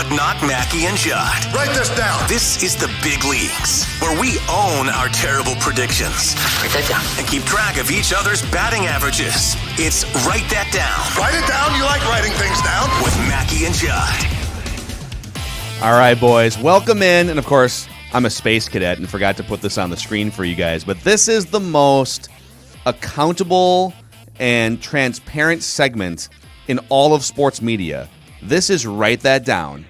but not Mackey and Judd. Write this down. This is the big leagues, where we own our terrible predictions. Write that down. And keep track of each other's batting averages. It's Write That Down. Write it down. You like writing things down. With Mackey and Judd. All right, boys. Welcome in. And, of course, I'm a space cadet and forgot to put this on the screen for you guys. But this is the most accountable and transparent segment in all of sports media. This is Write That Down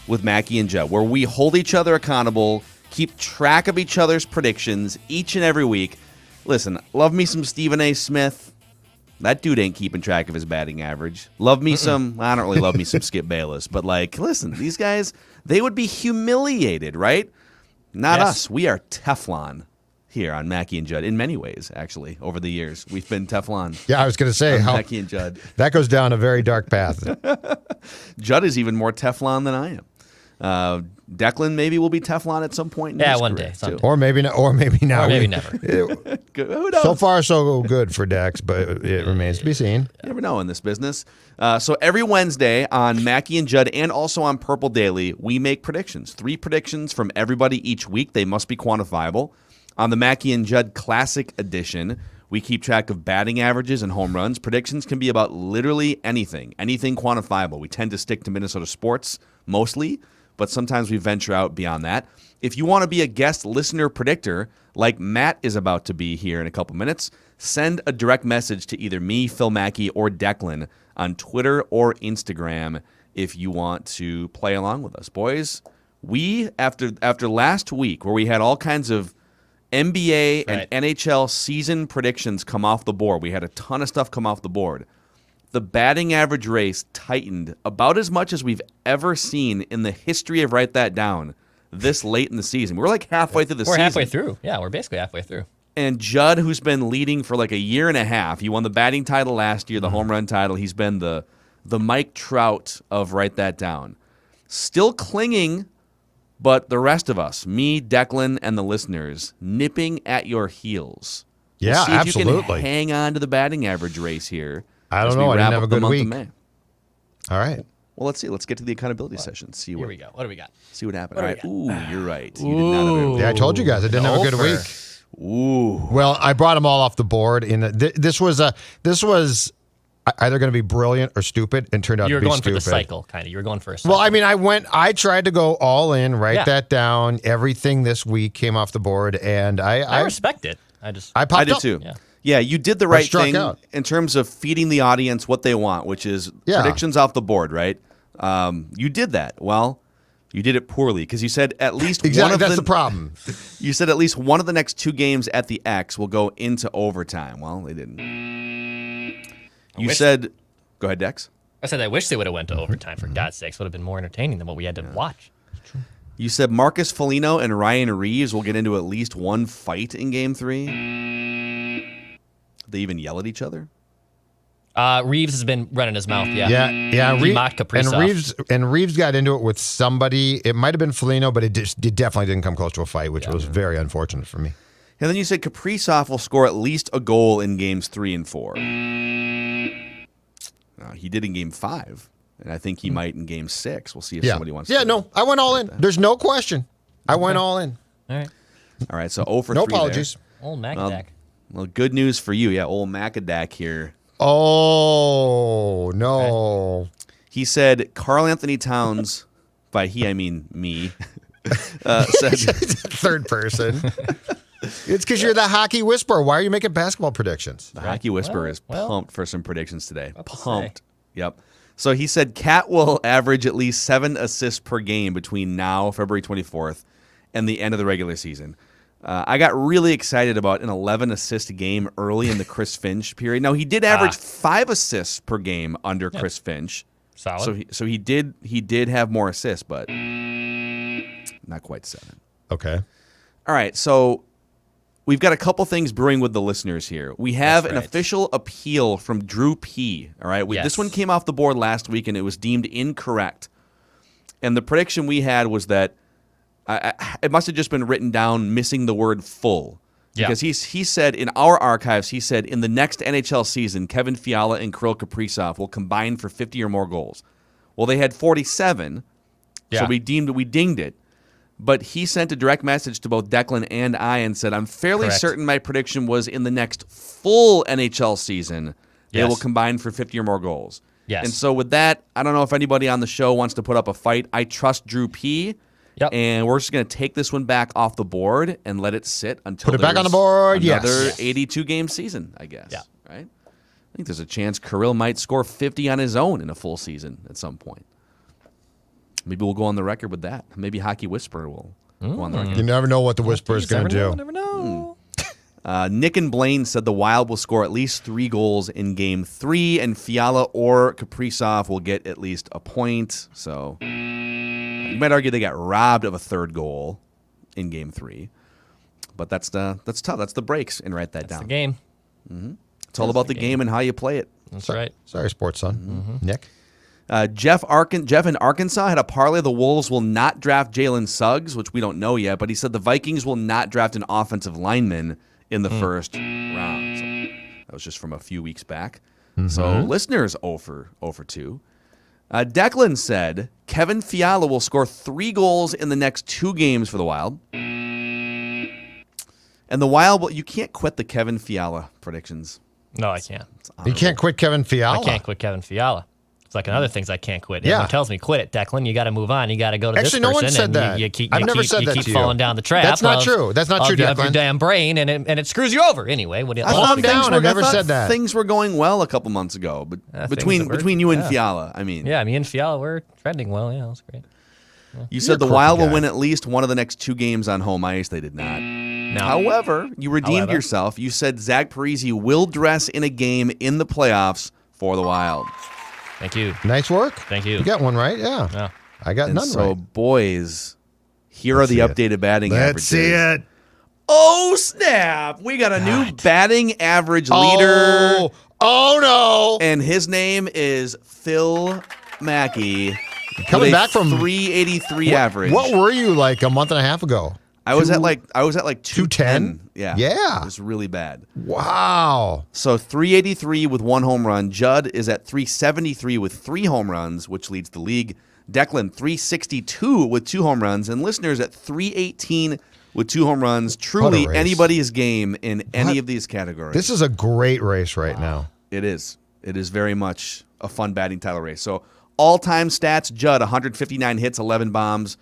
with Mackey and Judd, where we hold each other accountable, keep track of each other's predictions each and every week. Listen, love me some Stephen A. Smith. That dude ain't keeping track of his batting average. Love me some, I don't really love me some Skip Bayless, but listen, these guys, they would be humiliated, right? Not us. We are Teflon here on Mackey and Judd in many ways, actually, over the years. We've been Teflon. Yeah, I was going to say, Mackey and Judd. That goes down a very dark path. Judd is even more Teflon than I am. Declan maybe will be Teflon at some point. In his one career, day. Someday. Or maybe not, or maybe not. Or maybe never. Who knows? So far, so good for Dex, but it remains to be seen. You never know in this business. So every Wednesday on Mackey and Judd and also on Purple Daily, we make predictions. 3 predictions from everybody each week. They must be quantifiable. On the Mackey and Judd Classic Edition, we keep track of batting averages and home runs. Predictions can be about literally anything quantifiable. We tend to stick to Minnesota sports mostly, but sometimes we venture out beyond that. If you want to be a guest listener predictor, like Matt is about to be here in a couple minutes, send a direct message to either me, Phil Mackey, or Declan on Twitter or Instagram if you want to play along with us. Boys, we, after last week where we had all kinds of NBA and NHL season predictions come off the board, we had a ton of stuff come off the board. The batting average race tightened about as much as we've ever seen in the history of Write That Down this late in the season. We're like halfway through the season. We're halfway through. Yeah, we're basically halfway through. And Judd, who's been leading for like a year and a half, he won the batting title last year, the home run title. He's been the Mike Trout of Write That Down. Still clinging, but the rest of us, me, Declan, and the listeners, nipping at your heels. Yeah, we'll see if absolutely. you can hang on to the batting average race here. I don't know. I didn't have a good week. All right. Well, let's see. Let's get to the accountability session. Here we go. What do we got? See what happened. What All do right. Ooh, you're right. Ooh. You did not have a good week. Yeah, I told you guys I didn't have a good week. Ooh. Well, I brought them all off the board. This was either going to be brilliant or stupid, and turned out to be stupid. You were going for the cycle, kind of. You were going for a cycle. Well, I mean, I tried to go all in, write that down. Everything this week came off the board, and I respect it. I popped I did up. too. Yeah, you did the right thing out. in terms of feeding the audience what they want, which is predictions off the board, right? You did that. Well, you did it poorly because you said at least one of that's the problem. You said at least one of the next 2 games at the X will go into overtime. Well, they didn't. You said, go ahead, Dex. I said I wish they would have went to overtime. For God's sakes, would have been more entertaining than what we had to watch. You said Marcus Foligno and Ryan Reeves will get into at least one fight in Game 3. They even yell at each other. Reeves has been running his mouth. Yeah. He mocked Kaprizov. And Reeves got into it with somebody. It might have been Foligno, but it definitely didn't come close to a fight, which was very unfortunate for me. And then you said Kaprizov will score at least a goal in Games 3 and 4. He did in Game 5, and I think he might in Game 6. We'll see if somebody wants to. Yeah, no, I went all in. There's no question. I went all in. All right, so 0 for 3 No apologies. there. Old Mackadack. Well, good news for you. Yeah, old Mackadack here. Oh, no. Okay. He said Karl Anthony Towns, by he I mean me, said third person. It's because you're the hockey whisperer. Why are you making basketball predictions? The hockey whisperer is pumped for some predictions today. Pumped. Yep. So he said Cat will average at least 7 assists per game between now, February 24th, and the end of the regular season. I got really excited about an 11-assist game early in the Chris Finch period. Now, he did average 5 assists per game under Chris Finch. Solid. So he did have more assists, but not quite 7. Okay. All right, so we've got a couple things brewing with the listeners here. We have an official appeal from Drew P. All right, this one came off the board last week, and it was deemed incorrect. And the prediction we had was that it must have just been written down missing the word full. Because he said in our archives, he said in the next NHL season, Kevin Fiala and Krill Kaprizov will combine for 50 or more goals. Well, they had 47, Yeah. So we dinged it. But he sent a direct message to both Declan and I and said, I'm fairly Correct. certain my prediction was in the next full NHL season, they Yes. will combine for 50 or more goals. Yes. And so with that, I don't know if anybody on the show wants to put up a fight. I trust Drew P. Yep. And we're just going to take this one back off the board and let it sit until Put it back on the there's board, another yes. 82-game season, I guess. Yeah. Right? I think there's a chance Krill might score 50 on his own in a full season at some point. Maybe we'll go on the record with that. Maybe Hockey Whisperer will go on the record. You never know what the Whisper is going to do. Never know. Nick and Blaine said the Wild will score at least 3 goals in Game 3, and Fiala or Kaprizov will get at least a point. So you might argue they got robbed of a third goal in Game 3. But that's tough. That's the breaks, and write that That's down. the game. It's all about the game and how you play it. That's right. Sorry, sports son. Nick? Jeff in Arkansas had a parlay. The Wolves will not draft Jalen Suggs, which we don't know yet, but he said the Vikings will not draft an offensive lineman in the first round. So that was just from a few weeks back. So listeners 0 for 2. Declan said Kevin Fiala will score 3 goals in the next 2 games for the Wild. And the Wild, you can't quit the Kevin Fiala predictions. No, I can't. You can't quit Kevin Fiala. I can't quit Kevin Fiala. It's like another things I can't quit. Yeah. Everyone tells me, quit it, Declan. You got to move on. You got to go to Actually, this no person. one said and that. You keep, I've you never keep, said you that keep to you. falling down the trap. That's not true. That's not true, of your Declan. damn brain, and it screws you over. Anyway, what do you I thought down. things I never thought said that. Things were going well a couple months ago, but things between that were- you and yeah. Fiala, I mean, Yeah, me and Fiala were trending well. Yeah, that was great. you said the crooked Wild will guy. win at least one of the next 2 games on home ice. They did not. No. However, you redeemed However. yourself. You said Zach Parise will dress in a game in the playoffs for the Wild. Thank you. Nice work. Thank you. You got one right, yeah. Yeah. I got And none so, right. boys, here Let's are the see it. updated batting averages. Let's see it. Oh, snap. We got a new batting average leader, Oh no. and his name is Phil Mackey. Coming with a back from 383 average. What were you like a month and a half ago? I was at like 210. 210? Yeah. Yeah. It was really bad. Wow. So 383 with 1 home run. Judd is at 373 with 3 home runs, which leads the league. Declan 362 with 2 home runs, and listeners at 318 with 2 home runs. Truly race. anybody's game in any What? of these categories. This is a great race right now. It is. It is very much a fun batting title race. So all-time stats, Judd 159 hits, 11 bombs.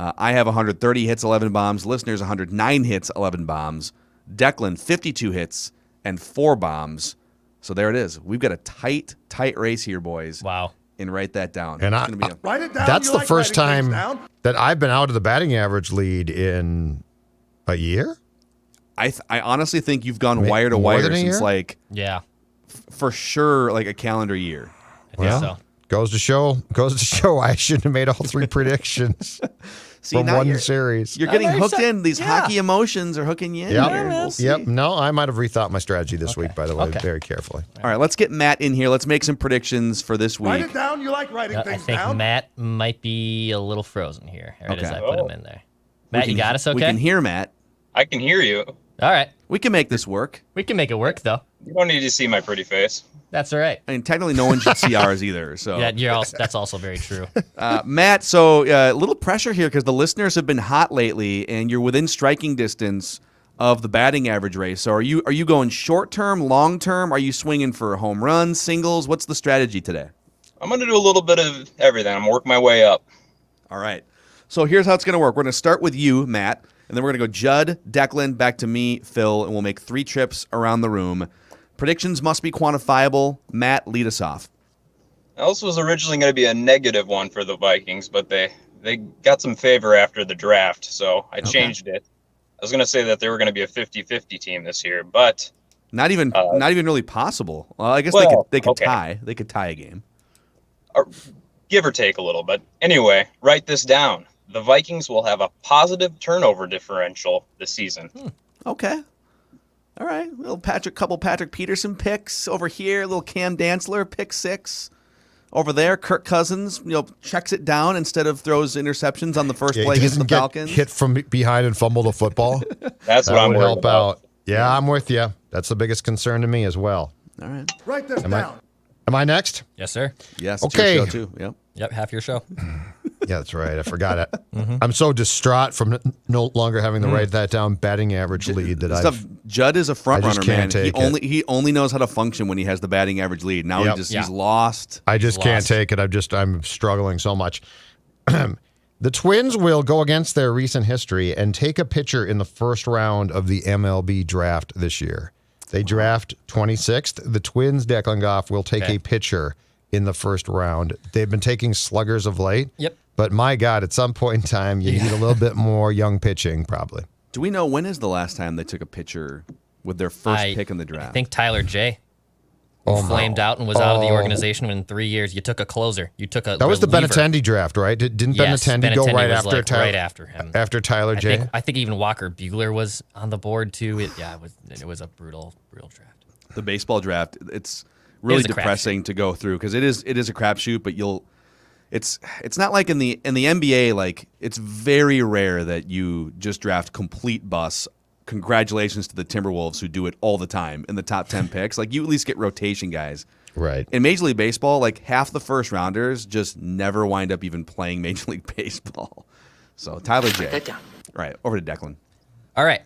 I have 130 hits, 11 bombs. Listeners 109 hits, 11 bombs. Declan 52 hits and 4 bombs. So there it is. We've got a tight race here, boys. Wow. And write that down. And It's gonna be a- Write it down. That's You the like first writing things time down? that I've been out of the batting average lead in a year. I honestly think you've gone Ma- wire to more wire than a since year? like Yeah. for sure like a calendar year. I think Well, so. goes to show I shouldn't have made all 3 predictions See, from now one you're, series. you're getting now you're hooked set- in. These yeah. hockey emotions are hooking you in. Yep. Here. We'll see. Yep. No, I might have rethought my strategy this week, by the way, Okay. very carefully. All right, let's get Matt in here. Let's make some predictions for this Write week. it down. You like writing I things think down? Matt might be a little frozen here, right as Okay. I put him in there. Matt, you got us okay? We can hear Matt. I can hear you. All right. We can make this work. We can make it work, though. You don't need to see my pretty face. That's all right. I mean, technically, no one should see ours either. So, Yeah, that's also very true. Matt, so a little pressure here because the listeners have been hot lately, and you're within striking distance of the batting average race. So, are you going short term, long term? Are you swinging for home runs, singles? What's the strategy today? I'm going to do a little bit of everything. I'm working my way up. All right. So here's how it's going to work. We're going to start with you, Matt, and then we're going to go Judd, Declan, back to me, Phil, and we'll make 3 trips around the room. Predictions must be quantifiable. Matt, lead us off. Now, this was originally going to be a negative one for the Vikings, but they got some favor after the draft, so I changed it. I was going to say that they were going to be a 50-50 team this year, but Not even really possible. Well, I guess they could okay. tie. They could tie a game. give or take a little bit. Anyway, write this down. The Vikings will have a positive turnover differential this season. Okay. All right. Couple Patrick Peterson picks over here. A little Cam Dantzler pick 6 over there. Kirk Cousins, checks it down instead of throws interceptions on the first play he against the doesn't get Falcons. hit from behind and fumble the football. That's what That I'm would worried help about. out. Yeah, I'm with you. That's the biggest concern to me as well. All right. Write this Am I- down. Am I next? Yes, sir. Yes. Okay. It's your show too. Yep. Yep, half your show. Yeah, that's right. I forgot it. I'm so distraught from no longer having to write that down batting average lead that Stuff. Judd is a front I just runner, man. can't take He only knows how to function when he has the batting average lead. Now Yep. he's lost. I just can't lost. take it. I'm struggling so much. The Twins will go against their recent history and take a pitcher in the first round of the MLB draft this year. They draft 26th. The Twins, Declan Goff, will take a pitcher in the first round. They've been taking sluggers of late. Yep. But my God, at some point in time, you need a little bit more young pitching, probably. Do we know when is the last time they took a pitcher with their first pick in the draft? I think Tyler J. Oh, flamed out and was out of the organization in 3 years. You took a closer. You took a That was the reliever. Benintendi draft, right? Didn't Yes, Benintendi go right was after like Tyler? right after him. After Tyler J? I think even Walker Buehler was on the board too. It was a brutal draft. The baseball draft, it's really depressing to go through because it is a crapshoot. But it's not like in the NBA. Like it's very rare that you just draft complete busts. Congratulations to the Timberwolves who do it all the time in the top 10 picks. Like you at least get rotation guys. Right. In Major League Baseball, like half the first rounders just never wind up even playing Major League Baseball. So Tyler J. All right, over to Declan. All right.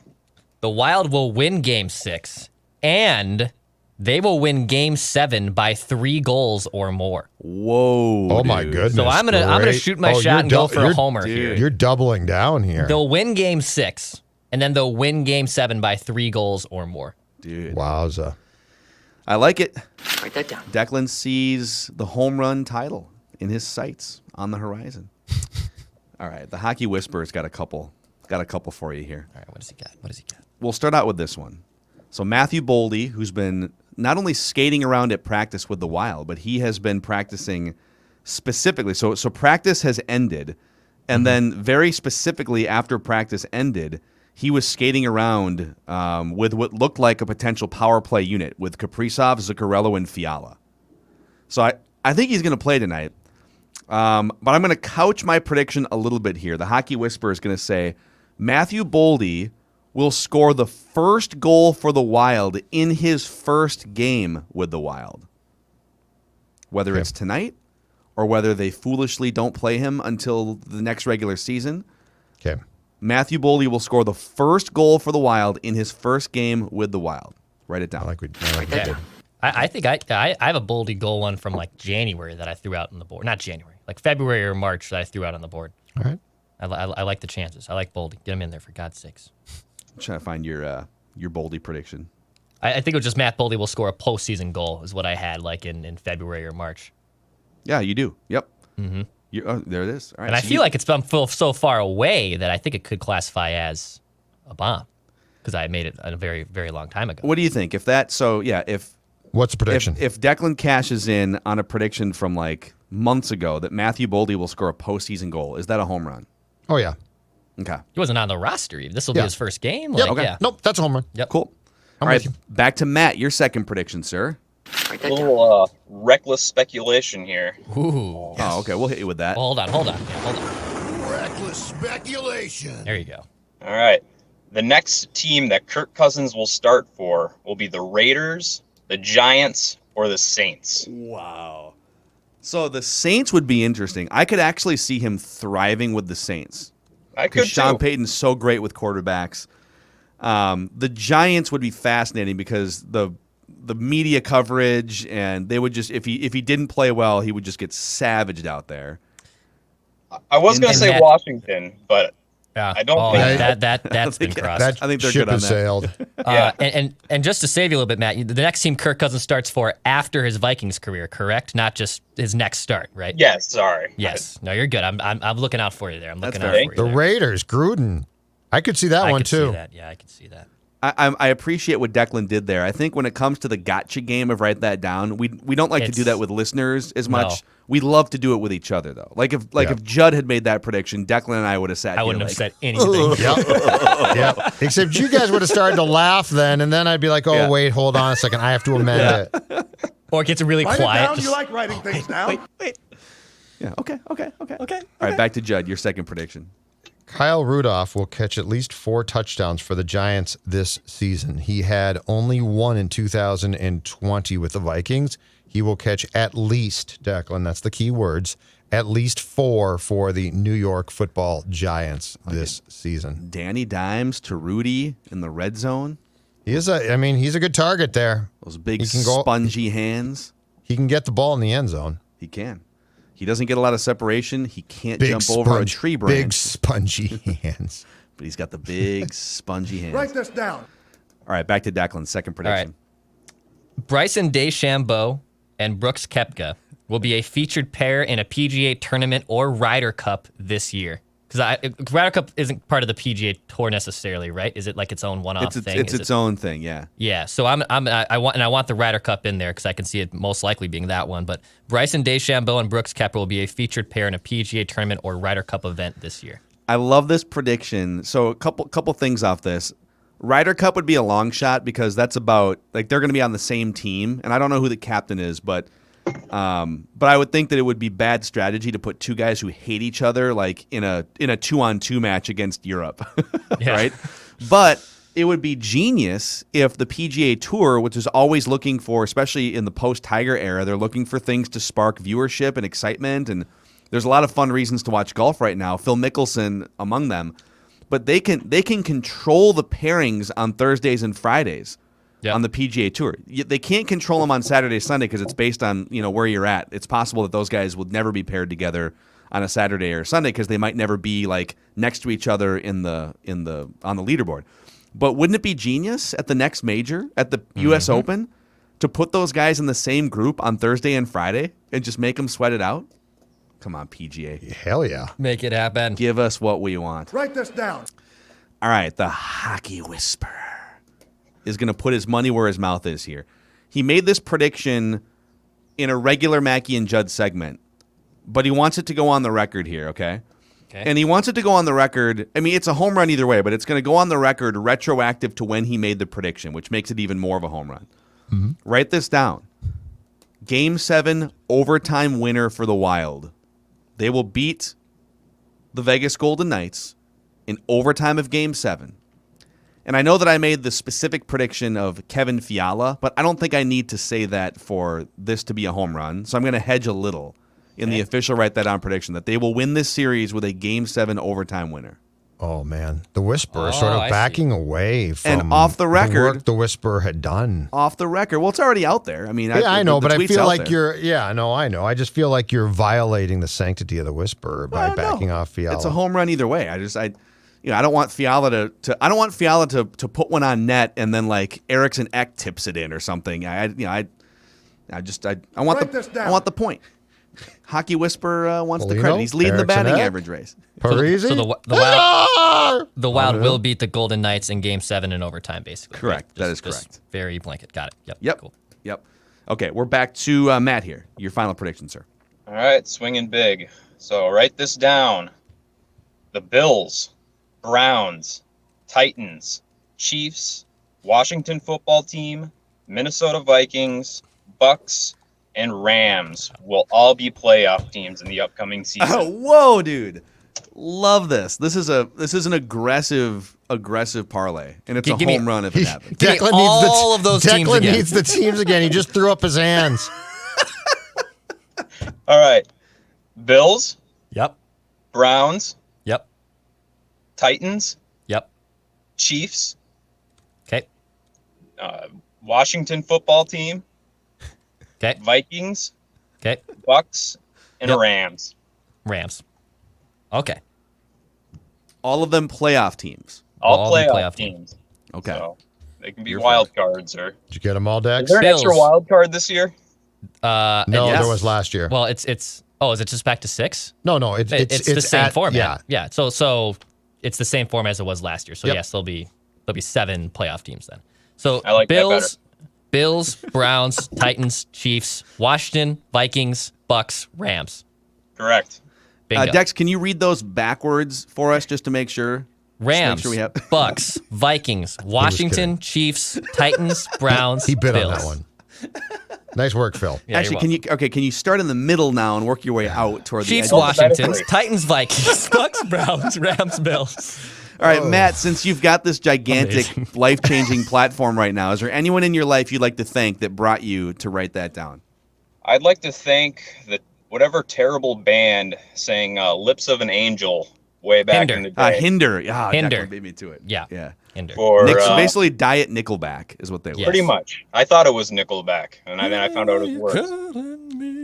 The Wild will win Game 6, and they will win Game 7 by 3 goals or more. Whoa. Oh my dude. goodness. So I'm gonna shoot my shot and go for a homer here. You're doubling down here. They'll win Game 6, and then they'll win Game 7 by 3 goals or more. Dude. Wowza. I like it. Write that down. Declan sees the home run title in his sights on the horizon. All right, the Hockey Whisperer's got a couple for you here. All right, what does he got? We'll start out with this one. So Matthew Boldy, who's been not only skating around at practice with the Wild, but he has been practicing specifically. So practice has ended, and then very specifically after practice ended, he was skating around with what looked like a potential power play unit with Kaprizov, Zuccarello, and Fiala. So I think he's going to play tonight. But I'm going to couch my prediction a little bit here. The Hockey Whisperer is going to say Matthew Boldy will score the first goal for the Wild in his first game with the Wild. Whether it's tonight or whether they foolishly don't play him until the next regular season. Okay. Matthew Boldy will score the first goal for the Wild in his first game with the Wild. Write it down. I like we did. I think I have a Boldy goal one from like January that I threw out on the board. Not January, like February or March that I threw out on the board. All right. I like the chances. I like Boldy. Get him in there for God's sakes. I'm trying to find your Boldy prediction. I think it was just Matt Boldy will score a postseason goal is what I had like in February or March. Yeah, you do. Yep. Mm-hmm. There it is. All right. And I feel like it's been so far away that I think it could classify as a bomb because I made it a very, very long time ago. What do you think? If What's the prediction? If Declan cashes in on a prediction from like months ago that Matthew Boldy will score a postseason goal, is that a home run? Oh, yeah. Okay. He wasn't on the roster even. This will be his first game. Yep. Like, Okay. yeah. Nope, that's a home run. Yep. Cool. I'm All right, with you. back to Matt. Your second prediction, sir. Write A that down. little reckless speculation here. Ooh. Oh, okay. We'll hit you with that. Hold on. Yeah, hold on. Reckless speculation. There you go. All right. The next team that Kirk Cousins will start for will be the Raiders, the Giants, or the Saints. Wow. So the Saints would be interesting. I could actually see him thriving with the Saints. I could Because Sean too. Payton's so great with quarterbacks. The Giants would be fascinating because the media coverage, and they would just if he didn't play well, he would just get savaged out there. I was going to And say that- Washington, but Yeah. I don't think- that's been crossed. That I think they're ship good on has that. sailed. And just to save you a little bit, Matt, the next team Kirk Cousins starts for after his Vikings career, correct? Not just his next start, right? yes, sorry. Yes. No, you're good. I'm looking out for you there. I'm That's looking out fair. for you. The there. Raiders, Gruden. I could see that I one, could too. See that. Yeah, I can see that. I appreciate what Declan did there. I think when it comes to the gotcha game of write that down, we don't like to do that with listeners as much. No. We love to do it with each other though. Like if Judd had made that prediction, Declan and I would have sat. I here wouldn't have like, said anything. Yep. Except you guys would have started to laugh then, and then I'd be like, oh, Yeah. wait, hold on a second. I have to amend it. Or it gets really Write it quiet. down. just- You like writing things down. Wait. Yeah. Okay. Okay. All right. Back to Judd. Your second prediction. Kyle Rudolph will catch at least 4 touchdowns for the Giants this season. He had only 1 in 2020 with the Vikings. He will catch at least, Declan, that's the key words, at least 4 for the New York Football Giants this season. Danny Dimes to Rudy in the red zone. He's a good target there. Those big spongy hands. He can get the ball in the end zone. He can. He doesn't get a lot of separation. He can't jump over a tree branch. Big spongy hands. But he's got the big spongy hands. Write this down. All right, back to Declan's second prediction. Right. Bryson DeChambeau and Brooks Koepka will be a featured pair in a PGA tournament or Ryder Cup this year. Because Ryder Cup isn't part of the PGA Tour necessarily, right? Is it like its own one-off thing? It's its own thing, yeah. Yeah. So I want the Ryder Cup in there because I can see it most likely being that one. But Bryson DeChambeau and Brooks Koepka will be a featured pair in a PGA tournament or Ryder Cup event this year. I love this prediction. So a couple things off this. Ryder Cup would be a long shot because that's about like they're going to be on the same team, and I don't know who the captain is, but I would think that it would be bad strategy to put 2 guys who hate each other like in a 2-on-2 match against Europe, right? But it would be genius if the PGA Tour, which is always looking for, especially in the post-Tiger era, they're looking for things to spark viewership and excitement, and there's a lot of fun reasons to watch golf right now. Phil Mickelson among them, but they can control the pairings on Thursdays and Fridays. Yep. On the PGA Tour. They can't control them on Saturday, Sunday because it's based on where you're at. It's possible that those guys will never be paired together on a Saturday or Sunday because they might never be like next to each other on the leaderboard. But wouldn't it be genius at the next major, at the U.S. Open, to put those guys in the same group on Thursday and Friday and just make them sweat it out? Come on, PGA. Hell yeah. Make it happen. Give us what we want. Write this down. All right, the Hockey Whisperer is going to put his money where his mouth is here. He made this prediction in a regular Mackey and Judd segment, but he wants it to go on the record here, okay? And he wants it to go on the record. I mean, it's a home run either way, but it's going to go on the record retroactive to when he made the prediction, which makes it even more of a home run. Mm-hmm. Write this down. Game 7 overtime winner for the Wild. They will beat the Vegas Golden Knights in overtime of Game 7. And I know that I made the specific prediction of Kevin Fiala, but I don't think I need to say that for this to be a home run. So I'm going to hedge a little in the official write that down prediction that they will win this series with a Game 7 overtime winner. Oh, man. The Whisperer sort of backing away from and off the record, the work the Whisperer had done. Off the record. Well, it's already out there. I mean, I know, but I feel like there. I know. I just feel like you're violating the sanctity of the Whisperer by backing off Fiala. It's a home run either way. I don't want Fiala to put one on net and then like Eriksson Ek tips it in or something. I want the point. Hockey Whisperer wants the credit. He's leading the batting average race. Parisi? So the Wild will beat the Golden Knights in Game 7 in overtime, basically. Correct. Right? That is correct. Very blanket. Got it. Yep. Cool. Yep. Okay, we're back to Matt here. Your final prediction, sir. All right, swinging big. So write this down. The Bills, Browns, Titans, Chiefs, Washington football team, Minnesota Vikings, Bucks, and Rams will all be playoff teams in the upcoming season. Oh, whoa, dude. Love this. This is an aggressive parlay, and it's a home run if it happens. Declan needs the teams again. He just threw up his hands. All right. Bills. Yep. Browns. Yep. Titans. Yep. Chiefs. Okay. Washington football team. Okay. Vikings. Okay. Bucks and Rams. Okay. All of them playoff teams. All playoff teams. Okay. So they can be wild cards or. Did you get them all, Dex? Is there an extra wild card this year? No, there was last year. Well, it's. Oh, is it just back to 6? No, it's the same format. Yeah. So it's the same format as it was last year. So yes, there'll be 7 playoff teams then. So I like Bills, Browns, Titans, Chiefs, Washington, Vikings, Bucks, Rams. Correct. Dex, can you read those backwards for us just to make sure? Rams, we have Bucks, Vikings, Washington, Chiefs, Titans, Browns, He bit Bills. on that one. Nice work, Phil. Yeah, Actually, can you start in the middle now and work your way out toward Chiefs, the edge? Washingtons, Titans, Vikings, Bucks, Browns, Rams, Bills. All right, Matt, since you've got this gigantic, Amazing. life-changing platform right now, is there anyone in your life you'd like to thank that brought you to write that down? I'd like to thank whatever terrible band sang "Lips of an Angel" way back in the day. Hinder. Yeah, Hinder. Declan beat me to it. Yeah. Hinder. For Basically, Diet Nickelback is what they were. Yes. pretty much. I thought it was Nickelback, and then I found out it was worse.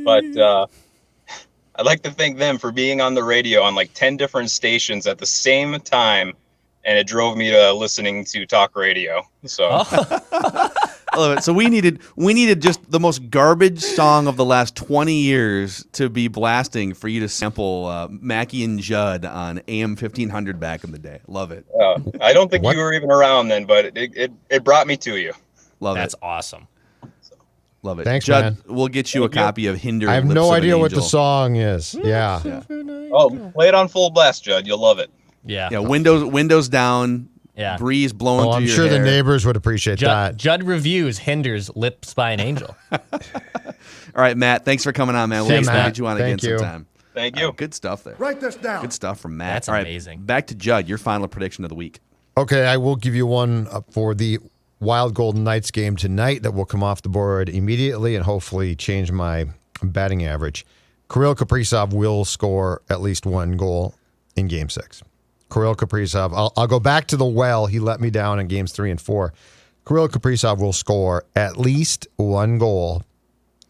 But I'd like to thank them for being on the radio on like 10 different stations at the same time, and it drove me to listening to talk radio. So I love it. So we needed just the most garbage song of the last 20 years to be blasting for you to sample Mackey and Judd on AM 1500 back in the day. Love it. I don't think you were even around then, but it brought me to you. Love That's it. awesome. Love it. Thanks, Judd, man. we'll get you a copy of Hinder. I have Lips no of an idea what the Angel. song is. Yeah. Oh, play it on full blast, Judd. You'll love it. Yeah. Yeah, windows down. Yeah. Breeze blowing Oh, through I'm your sure hair. the neighbors would appreciate that. Judd reviews Hinder's Lips by an Angel. All right, Matt. Thanks for coming on, man. We'll Thanks, have to Matt. get you on Thank again you. sometime. Thank you. Good stuff there. Write this down. Good stuff from Matt. That's All right, amazing. Back to Judd. Your final prediction of the week. Okay, I will give you one for the Wild Golden Knights game tonight that will come off the board immediately and hopefully change my batting average. Krill Kaprizov will score at least one goal in Game 6. Krill Kaprizov, I'll go back to the well. He let me down in Games 3 and 4. Krill Kaprizov will score at least one goal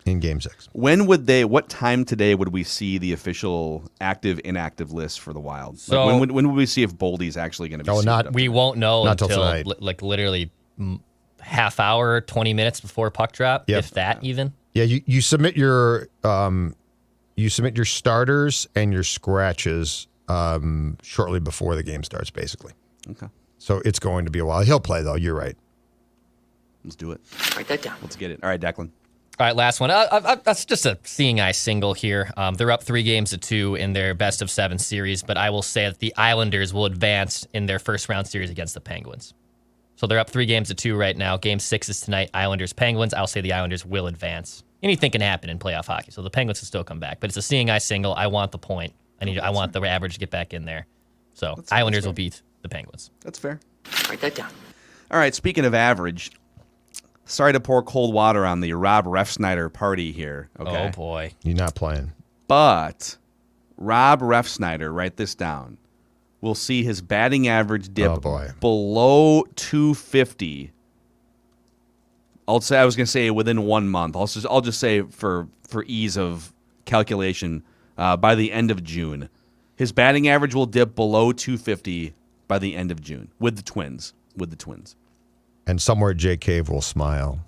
in Game 6. What time today would we see the official active-inactive list for the Wild? So- when would we see if Boldy's actually going to be suited up? We won't know Not till until tonight. like literally half hour, 20 minutes before puck drop, Yep. if that even. Yeah, you submit your starters and your scratches shortly before the game starts, basically. Okay. So it's going to be a while. He'll play, though. You're right. Let's do it. Write that down. Let's get it. All right, Declan. All right, last one. That's just a seeing eye single here. They're up 3-2 in their best of 7 series, but I will say that the Islanders will advance in their first round series against the Penguins. So they're up 3-2 right now. Game 6 is tonight. Islanders, Penguins. I'll say the Islanders will advance. Anything can happen in playoff hockey, so the Penguins can still come back. But it's a seeing eye single. I want the point. I want the average to get back in there. So Islanders will beat the Penguins. That's fair. Write that down. All right, speaking of average, sorry to pour cold water on the Rob Refsnyder party here. Okay. Oh boy. You're not playing. But Rob Refsnyder, write this down, will see his batting average dip Oh, boy. below 250. I was going to say within 1 month. I'll just say for ease of calculation, by the end of June. His batting average will dip below 250 by the end of June with the Twins. And somewhere Jay Cave will smile.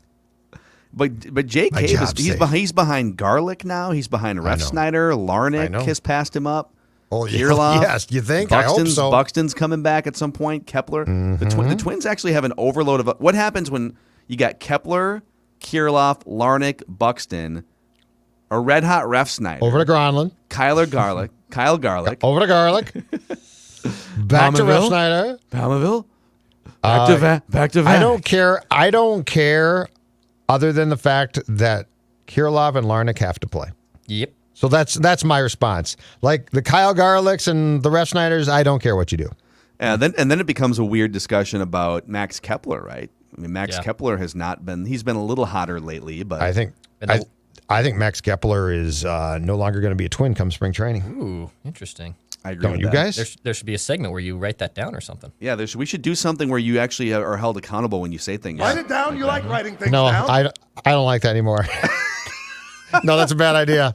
But Jay My Cave job's safe. he's behind Garlick now. He's behind Refsnyder. I know. Larnick has passed him up. Oh, yeah. Kirilov. Yes, you think? I hope so. Buxton's coming back at some point. Kepler. The Twins actually have an overload of. What happens when you got Kepler, Kirilov, Larnick, Buxton, a red hot Refsnyder, Over to Gronlund. Kyle Garlick, Over to Garlick. Back to Palmerville? Refsnyder. Palmerville, back to I don't care other than the fact that Kirilov and Larnick have to play. Yep. So that's my response. Like the Kyle Garlicks and the Refsnyders, I don't care what you do. And then it becomes a weird discussion about Max Kepler, right? I mean, Max Yeah. Kepler has not been. He's been a little hotter lately, but I think I think Max Kepler is no longer going to be a Twin come spring training. Ooh, interesting. I agree. Don't with you that. guys? There should be a segment where you write that down or something. Yeah, we should do something where you actually are held accountable when you say things. Write it down. You like writing things No, down? I don't like that anymore. No, that's a bad idea.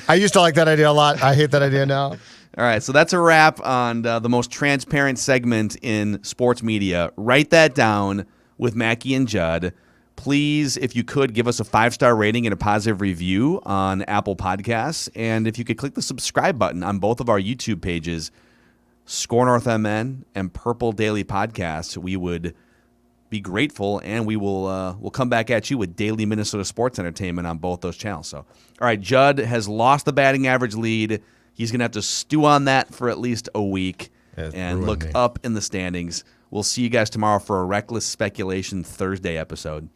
I used to like that idea a lot. I hate that idea now. All right, so that's a wrap on the most transparent segment in sports media. Write that down with Mackey and Judd. Please, if you could, give us a 5-star rating and a positive review on Apple Podcasts. And if you could click the subscribe button on both of our YouTube pages, Score North MN and Purple Daily Podcasts, we would be grateful, and we'll come back at you with daily Minnesota sports entertainment on both those channels. So, all right, Judd has lost the batting average lead. He's going to have to stew on that for at least a week It's and ruined look me. up in the standings. We'll see you guys tomorrow for a Reckless Speculation Thursday episode.